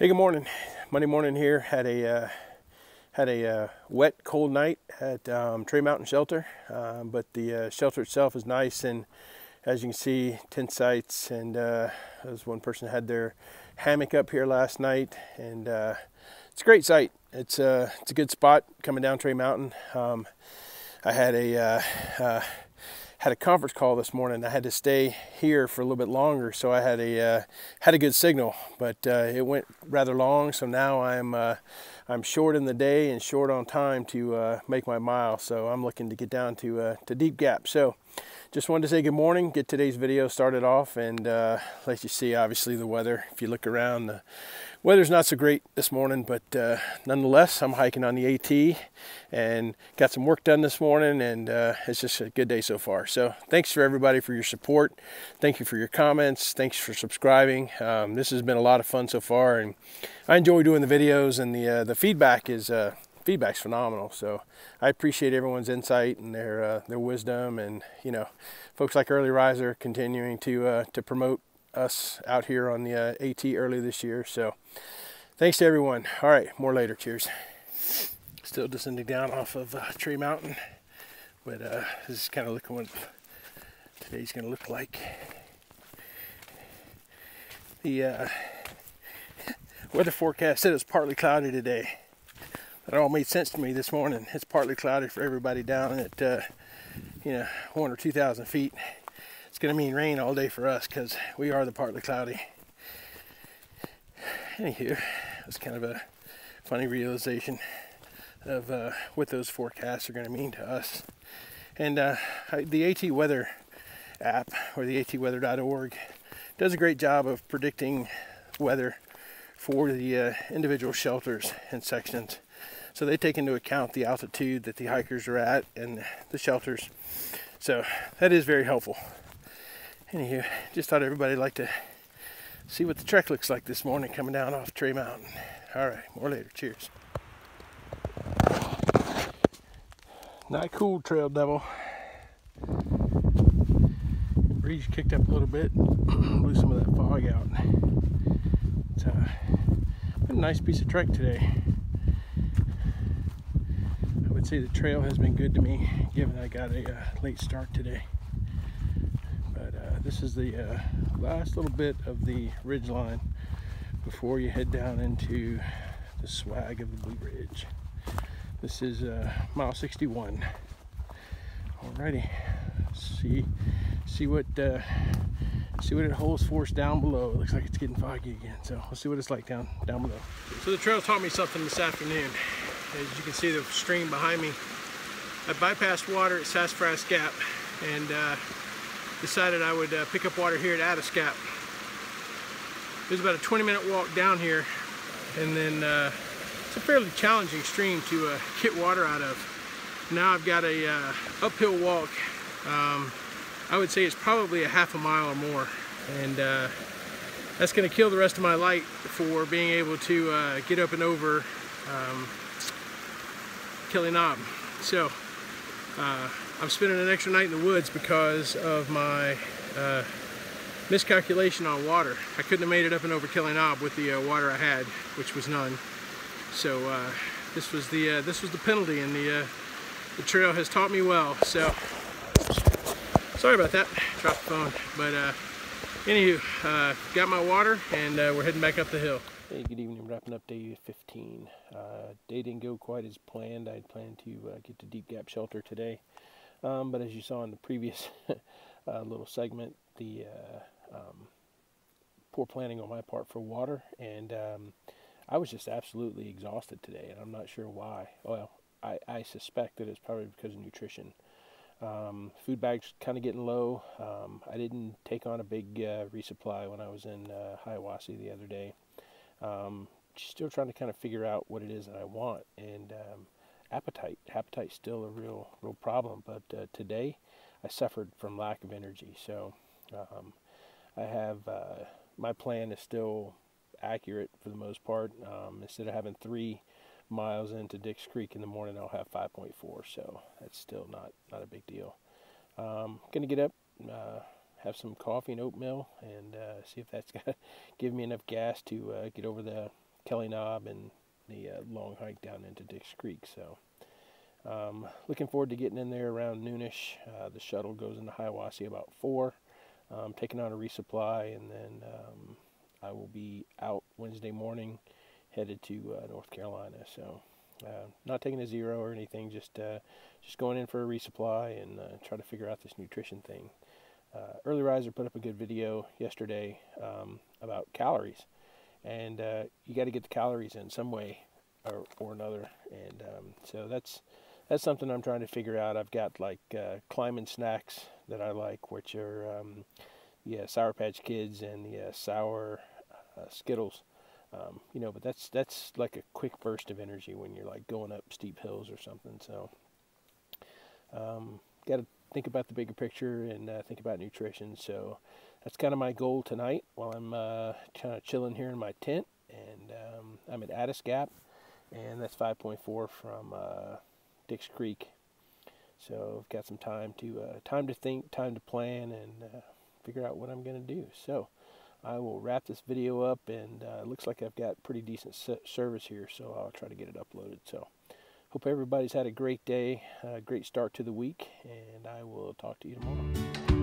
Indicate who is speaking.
Speaker 1: Hey, good morning. Monday morning here. Had a wet, cold night at Tree Mountain Shelter, but the shelter itself is nice, and as you can see, tent sites, and there's one person had their hammock up here last night, and it's a great site. It's a good spot coming down Tree Mountain. I had a conference call this morning. I had to stay here for a little bit longer, so I had a good signal, but it went rather long. So now I'm short in the day and short on time to make my mile. So I'm looking to get down to Deep Gap. So just wanted to say good morning, get today's video started off, and let you see obviously the weather. If you look around, the weather's not so great this morning, but nonetheless, I'm hiking on the AT and got some work done this morning, and it's just a good day so far. So thanks for everybody for your support. Thank you for your comments. Thanks for subscribing. This has been a lot of fun so far, and I enjoy doing the videos, and the feedback's phenomenal. So I appreciate everyone's insight and their wisdom, and folks like Early Riser continuing to promote us out here on the AT early this year. So thanks to everyone. All right, more later. Cheers. Still descending down off of Tree Mountain, but this is kind of looking what today's going to look like. The weather forecast said it was partly cloudy today. It all made sense to me this morning. It's partly cloudy for everybody down at 1,000 or 2,000 feet. It's going to mean rain all day for us because we are the partly cloudy. Anywho, it's kind of a funny realization of what those forecasts are going to mean to us. And the AT Weather app, or the atweather.org, does a great job of predicting weather for the individual shelters and sections. So they take into account the altitude that the hikers are at and the shelters. So that is very helpful. Anywho, just thought everybody would like to see what the trek looks like this morning coming down off Tree Mountain. All right, more later. Cheers. Not cool, Trail Devil. The breeze kicked up a little bit, blew some of that fog out. It's been a nice piece of trek today. I would say the trail has been good to me, given I got a late start today. But this is the last little bit of the ridge line before you head down into the swag of the Blue Ridge. This is mile 61. Alrighty, see what it holds for us down below. It looks like it's getting foggy again, so we'll see what it's like down below. So the trail taught me something this afternoon. As you can see, the stream behind me, I bypassed water at Sassafras Gap and decided I would pick up water here at Addis Gap. It was about a 20-minute walk down here, and then it's a fairly challenging stream to get water out of. Now I've got a uphill walk. I would say it's probably a half a mile or more, and that's going to kill the rest of my light for being able to get up and over Kelly Knob. So I'm spending an extra night in the woods because of my miscalculation on water. I couldn't have made it up and over Kelly Knob with the water I had, which was none. So this was the penalty, and the trail has taught me well. So sorry about that, dropped the phone. But anywho, got my water, and we're heading back up the hill. Hey, good evening. Wrapping up day 15. Day didn't go quite as planned. I'd planned to get to Deep Gap Shelter today, but as you saw in the previous little segment, the poor planning on my part for water, and I was just absolutely exhausted today, and I'm not sure why. Well, I suspect that it's probably because of nutrition. Food bag's kind of getting low. I didn't take on a big resupply when I was in Hiawassee the other day. Still trying to kind of figure out what it is that I want, and appetite's still a real problem. But today I suffered from lack of energy, so I have my plan is still accurate for the most part. Instead of having 3 miles into Dix Creek in the morning, I'll have 5.4, so that's still not a big deal. Gonna get up, have some coffee and oatmeal, and see if that's gonna give me enough gas to get over the Kelly Knob and the long hike down into Dix Creek. So looking forward to getting in there around noonish. The shuttle goes into Hiawassee about 4. Taking on a resupply, and then I will be out Wednesday morning, headed to North Carolina. So not taking a zero or anything, just going in for a resupply and try to figure out this nutrition thing. Early Riser put up a good video yesterday about calories, and you got to get the calories in some way or another, and so that's something I'm trying to figure out. I've got like climbing snacks that I like, which are the Sour Patch Kids and the sour Skittles. But that's like a quick burst of energy when you're like going up steep hills or something. So got to think about the bigger picture and think about nutrition. So that's kind of my goal tonight while I'm kind of chilling here in my tent. And I'm at Addis Gap, and that's 5.4 from Dix Creek. So I've got some time to think, time to plan, and figure out what I'm going to do. So I will wrap this video up, and it looks like I've got pretty decent service here, so I'll try to get it uploaded. So hope everybody's had a great day, great start to the week, and I will talk to you tomorrow.